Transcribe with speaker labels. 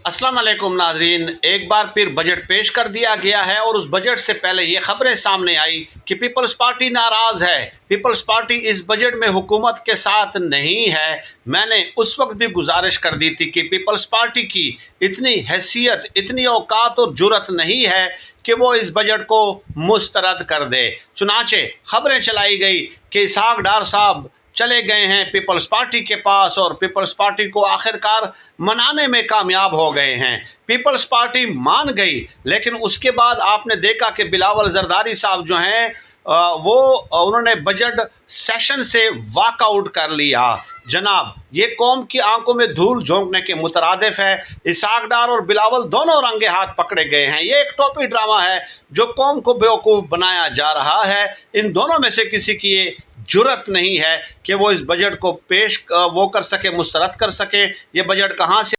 Speaker 1: अस्सलाम वालेकुम नाज़रीन, एक बार फिर बजट पेश कर दिया गया है और उस बजट से पहले ये खबरें सामने आई कि पीपल्स पार्टी नाराज़ है। पीपल्स पार्टी इस बजट में हुकूमत के साथ नहीं है। मैंने उस वक्त भी गुजारिश कर दी थी कि पीपल्स पार्टी की इतनी हैसियत, इतनी औकात और जुर्रत नहीं है कि वो इस बजट को मुस्तरद कर दे। चुनांचे खबरें चलाई गई कि इसहाक डार साहब चले गए हैं पीपल्स पार्टी के पास और पीपल्स पार्टी को आखिरकार मनाने में कामयाब हो गए हैं। पीपल्स पार्टी मान गई, लेकिन उसके बाद आपने देखा कि बिलावल जरदारी साहब जो हैं वो उन्होंने बजट सेशन से वॉकआउट कर लिया। जनाब, ये कौम की आंखों में धूल झोंकने के मुतरादिफ है। इसहाक डार और बिलावल दोनों रंगे हाथ पकड़े गए हैं। ये एक टोपी ड्रामा है जो कौम को बेवकूफ़ बनाया जा रहा है। इन दोनों में से किसी की ये जुर्रत नहीं है कि वो इस बजट को पेश वो कर सके, मुस्तरद कर सके। ये बजट कहाँ से